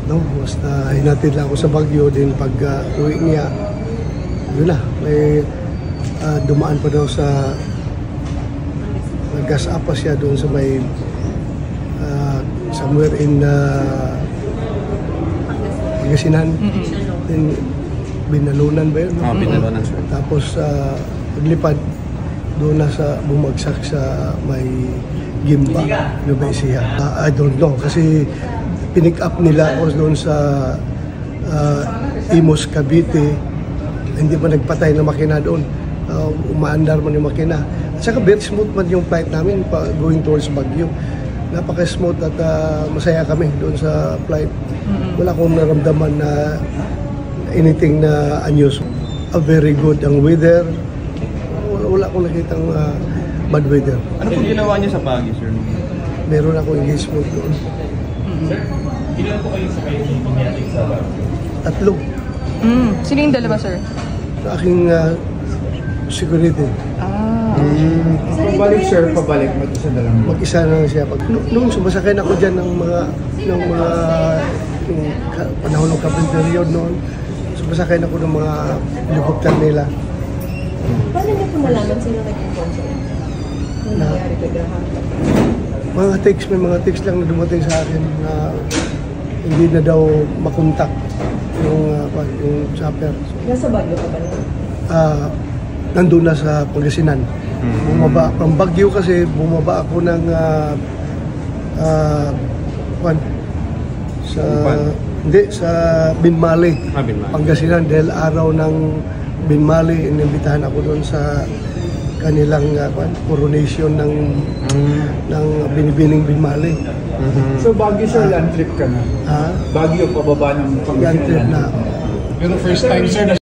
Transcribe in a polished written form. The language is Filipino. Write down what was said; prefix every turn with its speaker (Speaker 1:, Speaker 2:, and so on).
Speaker 1: No, basta hinatid lang ako sa Baguio din pag uwi niya. Yun na, may dumaan pa daw sa gas up pa siya doon sa may somewhere in Pangasinan. Then Binalunan ba yun? No?
Speaker 2: Binalunan, sir.
Speaker 1: Tapos paglipad doon na sa bumagsak sa may Gimba, Nueva Ecija. I don't know kasi pinick up nila ako doon sa Imus, Cavite. Hindi pa nagpatay na makina doon. Umaandar man yung makina. At saka very smooth man yung flight namin going towards Baguio. Napaka-smooth at masaya kami doon sa flight. Wala akong naramdaman na anything na unusual. Very good ang weather. Wala akong nakitang bad weather.
Speaker 2: Ano pong ginawa niyo sa Baguio, sir?
Speaker 1: Meron akong engagement doon.
Speaker 3: Sir, ilan po kayo sa kayo pumiyalik sa Baguio?
Speaker 1: 3.
Speaker 4: Sino yung dalawa, sir?
Speaker 1: Sa aking security.
Speaker 5: Pabalik, sir, pabalik. Mag-isa na lang.
Speaker 1: Mag-isa na lang siya. Noong sumasakay na ako dyan ng mga panahon ng kapit period noon, sumasakay na ako ng mga helicopter nila.
Speaker 6: Paano niyo po nalaman sino nag-sponsor? Ano nangyari kay Graham?
Speaker 1: May mga text lang na dumating sa akin na hindi na daw makontak yung chopper.
Speaker 6: Nasa Baguio ka ba niya?
Speaker 1: Nandun na sa Pangasinan. Bumaba, from Baguio kasi bumaba ako ng sa Binmali, Pangasinan dahil araw ng Binmali, inimbitahan ako doon sa kanilang coronation ng binibining Binmali.
Speaker 5: So Baguio, sir, land trip ka na? Baguio, pababa ng Pangasinan.
Speaker 1: Land trip na.
Speaker 3: Pero first time, sir,